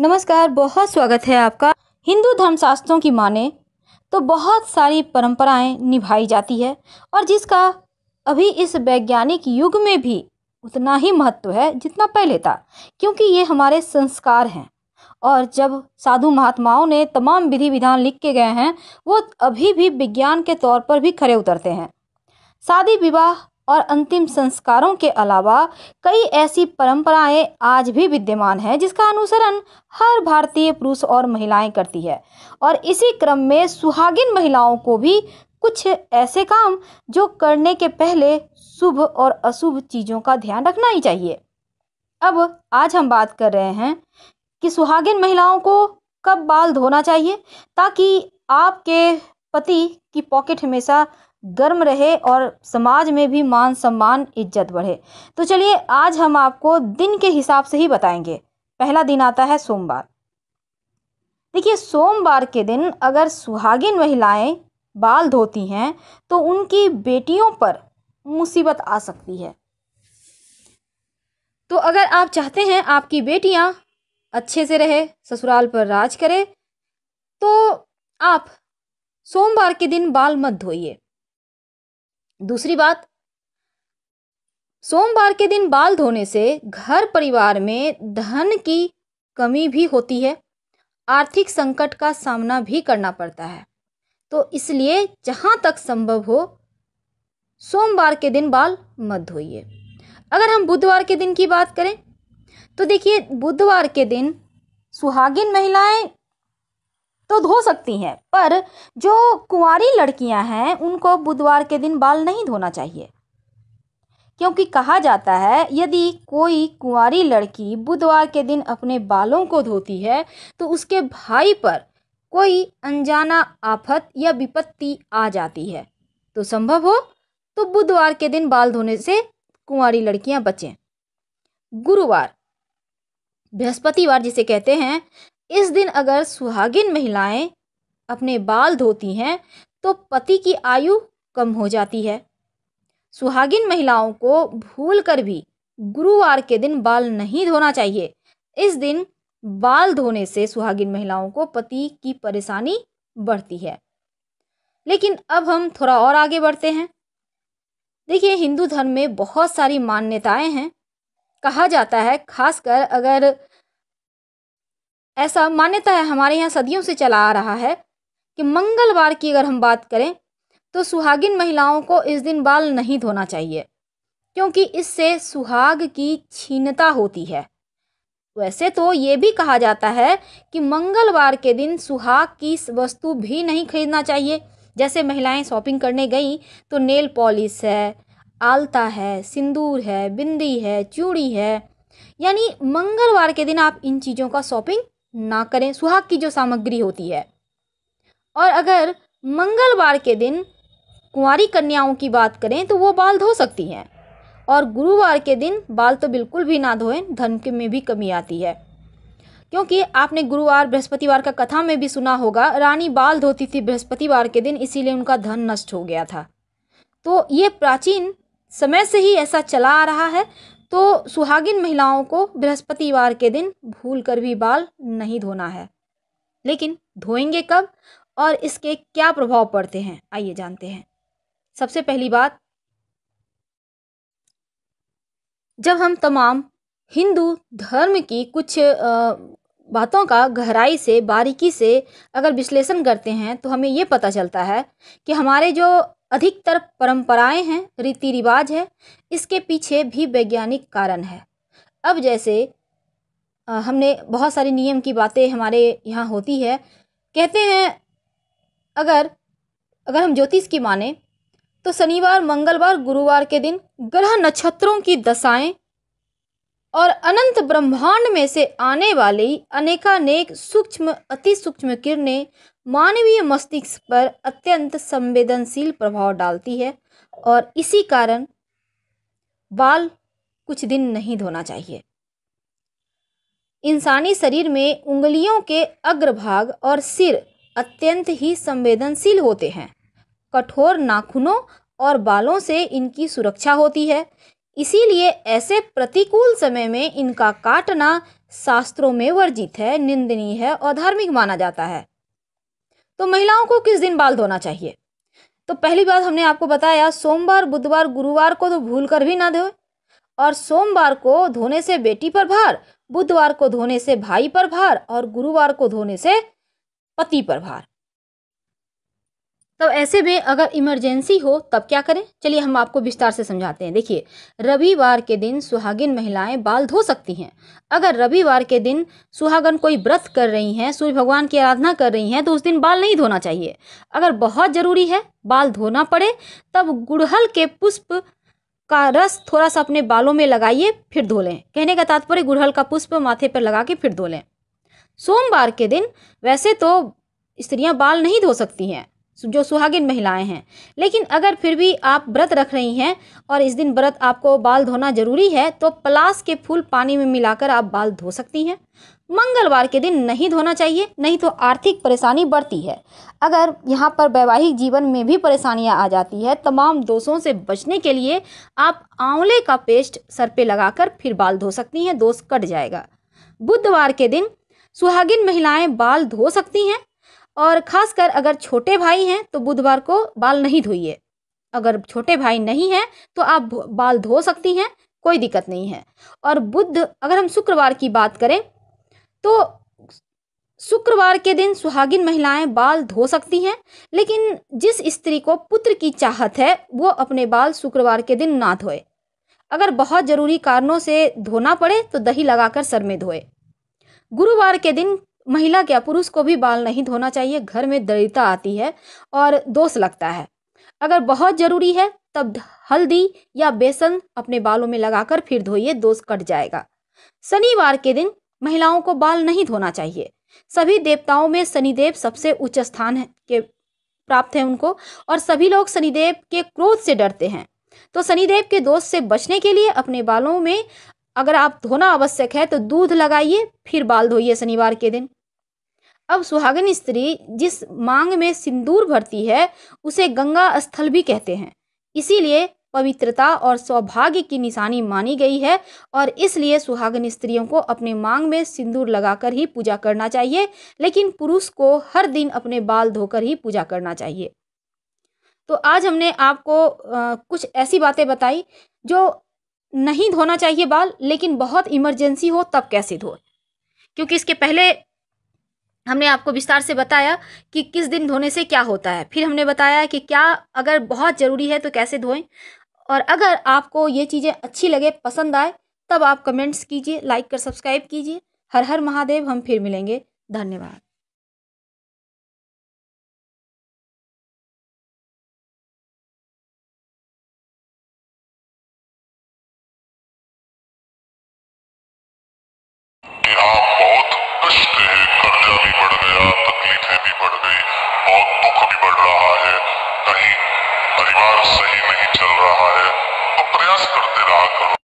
नमस्कार, बहुत स्वागत है आपका। हिंदू धर्मशास्त्रों की माने तो बहुत सारी परंपराएं निभाई जाती है और जिसका अभी इस वैज्ञानिक युग में भी उतना ही महत्व है जितना पहले था, क्योंकि ये हमारे संस्कार हैं। और जब साधु महात्माओं ने तमाम विधि विधान लिख के गए हैं, वो अभी भी विज्ञान के तौर पर भी खरे उतरते हैं। शादी विवाह और अंतिम संस्कारों के अलावा कई ऐसी परंपराएं आज भी विद्यमान हैं जिसका अनुसरण हर भारतीय पुरुष और महिलाएं करती है। और इसी क्रम में सुहागिन महिलाओं को भी कुछ ऐसे काम जो करने के पहले शुभ और अशुभ चीज़ों का ध्यान रखना ही चाहिए। अब आज हम बात कर रहे हैं कि सुहागिन महिलाओं को कब बाल धोना चाहिए ताकि आपके पति की पॉकेट हमेशा गर्म रहे और समाज में भी मान सम्मान इज्जत बढ़े। तो चलिए आज हम आपको दिन के हिसाब से ही बताएंगे। पहला दिन आता है सोमवार। देखिए, सोमवार के दिन अगर सुहागिन महिलाएं बाल धोती हैं तो उनकी बेटियों पर मुसीबत आ सकती है। तो अगर आप चाहते हैं आपकी बेटियां अच्छे से रहे, ससुराल पर राज करे, तो आप सोमवार के दिन बाल मत धोइए। दूसरी बात, सोमवार के दिन बाल धोने से घर परिवार में धन की कमी भी होती है, आर्थिक संकट का सामना भी करना पड़ता है। तो इसलिए जहाँ तक संभव हो सोमवार के दिन बाल मत धोइए। अगर हम बुधवार के दिन की बात करें तो देखिए, बुधवार के दिन सुहागिन महिलाएं तो धो सकती हैं, पर जो कुंवारी लड़कियां हैं उनको बुधवार के दिन बाल नहीं धोना चाहिए, क्योंकि कहा जाता है यदि कोई कुंवारी लड़की बुधवार के दिन अपने बालों को धोती है तो उसके भाई पर कोई अनजाना आफत या विपत्ति आ जाती है। तो संभव हो तो बुधवार के दिन बाल धोने से कुंवारी लड़कियां बचें। गुरुवार, बृहस्पतिवार जिसे कहते हैं, इस दिन अगर सुहागिन महिलाएं अपने बाल धोती हैं तो पति की आयु कम हो जाती है। सुहागिन महिलाओं को भूलकर भी गुरुवार के दिन बाल नहीं धोना चाहिए। इस दिन बाल धोने से सुहागिन महिलाओं को पति की परेशानी बढ़ती है। लेकिन अब हम थोड़ा और आगे बढ़ते हैं। देखिए, हिंदू धर्म में बहुत सारी मान्यताएं हैं। कहा जाता है, खासकर अगर ऐसा मान्यता है, हमारे यहाँ सदियों से चला आ रहा है कि मंगलवार की अगर हम बात करें तो सुहागिन महिलाओं को इस दिन बाल नहीं धोना चाहिए, क्योंकि इससे सुहाग की क्षीणता होती है। वैसे तो ये भी कहा जाता है कि मंगलवार के दिन सुहाग की वस्तु भी नहीं खरीदना चाहिए। जैसे महिलाएं शॉपिंग करने गई तो नेल पॉलिश है, आलता है, सिंदूर है, बिंदी है, चूड़ी है, यानी मंगलवार के दिन आप इन चीज़ों का शॉपिंग ना करें, सुहाग की जो सामग्री होती है। और अगर मंगलवार के दिन कुंवारी कन्याओं की बात करें तो वो बाल धो सकती हैं। और गुरुवार के दिन बाल तो बिल्कुल भी ना धोएं, धन के में भी कमी आती है। क्योंकि आपने गुरुवार बृहस्पतिवार का कथा में भी सुना होगा, रानी बाल धोती थी बृहस्पतिवार के दिन, इसीलिए उनका धन नष्ट हो गया था। तो ये प्राचीन समय से ही ऐसा चला आ रहा है। तो सुहागिन महिलाओं को बृहस्पतिवार के दिन भूलकर भी बाल नहीं धोना है। लेकिन धोएंगे कब और इसके क्या प्रभाव पड़ते हैं, आइए जानते हैं। सबसे पहली बात, जब हम तमाम हिंदू धर्म की कुछ बातों का गहराई से, बारीकी से अगर विश्लेषण करते हैं तो हमें ये पता चलता है कि हमारे जो अधिकतर परंपराएं हैं, रीति रिवाज है, इसके पीछे भी वैज्ञानिक कारण है। अब जैसे हमने बहुत सारी नियम की बातें हमारे यहाँ होती है। कहते हैं अगर हम ज्योतिष की माने तो शनिवार, मंगलवार, गुरुवार के दिन ग्रह नक्षत्रों की दशाएं और अनंत ब्रह्मांड में से आने वाली अनेकानेक सूक्ष्म, अति सूक्ष्म किरणें मानवीय मस्तिष्क पर अत्यंत संवेदनशील प्रभाव डालती है। और इसी कारण बाल कुछ दिन नहीं धोना चाहिए। इंसानी शरीर में उंगलियों के अग्रभाग और सिर अत्यंत ही संवेदनशील होते हैं। कठोर नाखूनों और बालों से इनकी सुरक्षा होती है। इसीलिए ऐसे प्रतिकूल समय में इनका काटना शास्त्रों में वर्जित है, निंदनीय है और धार्मिक माना जाता है। तो महिलाओं को किस दिन बाल धोना चाहिए? तो पहली बात हमने आपको बताया, सोमवार, बुधवार, गुरुवार को तो भूल कर भी ना धोए। और सोमवार को धोने से बेटी पर भार, बुधवार को धोने से भाई पर भार और गुरुवार को धोने से पति पर भार। तब ऐसे में अगर इमरजेंसी हो तब क्या करें? चलिए हम आपको विस्तार से समझाते हैं। देखिए, रविवार के दिन सुहागिन महिलाएं बाल धो सकती हैं। अगर रविवार के दिन सुहागन कोई व्रत कर रही हैं, सूर्य भगवान की आराधना कर रही हैं, तो उस दिन बाल नहीं धोना चाहिए। अगर बहुत जरूरी है बाल धोना पड़े, तब गुड़हल के पुष्प का रस थोड़ा सा अपने बालों में लगाइए, फिर धो लें। कहने का तात्पर्य गुड़हल का पुष्प माथे पर लगा के फिर धो लें। सोमवार के दिन वैसे तो स्त्रियां बाल नहीं धो सकती हैं, जो सुहागिन महिलाएं हैं, लेकिन अगर फिर भी आप व्रत रख रही हैं और इस दिन व्रत आपको बाल धोना जरूरी है, तो पलास के फूल पानी में मिलाकर आप बाल धो सकती हैं। मंगलवार के दिन नहीं धोना चाहिए, नहीं तो आर्थिक परेशानी बढ़ती है। अगर यहाँ पर वैवाहिक जीवन में भी परेशानियां आ जाती है, तमाम दोषों से बचने के लिए आप आंवले का पेस्ट सर पे लगाकर फिर बाल धो सकती हैं, दोष कट जाएगा। बुधवार के दिन सुहागिन महिलाएं बाल धो सकती हैं, और खासकर अगर छोटे भाई हैं तो बुधवार को बाल नहीं धोइए। अगर छोटे भाई नहीं हैं तो आप बाल धो सकती हैं, कोई दिक्कत नहीं है। और अगर हम शुक्रवार की बात करें तो शुक्रवार के दिन सुहागिन महिलाएं बाल धो सकती हैं, लेकिन जिस स्त्री को पुत्र की चाहत है वो अपने बाल शुक्रवार के दिन ना धोए। अगर बहुत जरूरी कारणों से धोना पड़े तो दही लगाकर सर में धोए। गुरुवार के दिन महिला क्या पुरुष को भी बाल नहीं धोना चाहिए, घर में दरिद्रता आती है और दोष लगता है। अगर बहुत जरूरी है तब हल्दी या बेसन अपने बालों में लगाकर फिर धोइए, दोष कट जाएगा। शनिवार के दिन महिलाओं को बाल नहीं धोना चाहिए। सभी देवताओं में शनिदेव सबसे उच्च स्थान है के प्राप्त है उनको, और सभी लोग शनिदेव के क्रोध से डरते हैं। तो शनिदेव के दोष से बचने के लिए अपने बालों में अगर आप धोना आवश्यक है तो दूध लगाइए, फिर बाल धोइए शनिवार के दिन। अब सुहागिन स्त्री जिस मांग में सिंदूर भरती है उसे गंगा स्थल भी कहते हैं, इसीलिए पवित्रता और सौभाग्य की निशानी मानी गई है, और इसलिए सुहागिन स्त्रियों को अपने मांग में सिंदूर लगाकर ही पूजा करना चाहिए, लेकिन पुरुष को हर दिन अपने बाल धोकर ही पूजा करना चाहिए। तो आज हमने आपको कुछ ऐसी बातें बताई जो नहीं धोना चाहिए बाल, लेकिन बहुत इमरजेंसी हो तब कैसे धोए, क्योंकि इसके पहले हमने आपको विस्तार से बताया कि किस दिन धोने से क्या होता है। फिर हमने बताया कि क्या अगर बहुत ज़रूरी है तो कैसे धोएं। और अगर आपको ये चीज़ें अच्छी लगे, पसंद आए, तब आप कमेंट्स कीजिए, लाइक कर सब्सक्राइब कीजिए। हर हर महादेव। हम फिर मिलेंगे। धन्यवाद। कि आप बहुत कष्ट है, कर्जा भी बढ़ गया, तकलीफें भी बढ़ गई, बहुत दुख भी बढ़ रहा है, कहीं परिवार सही नहीं चल रहा है, तो प्रयास करते रहा करो।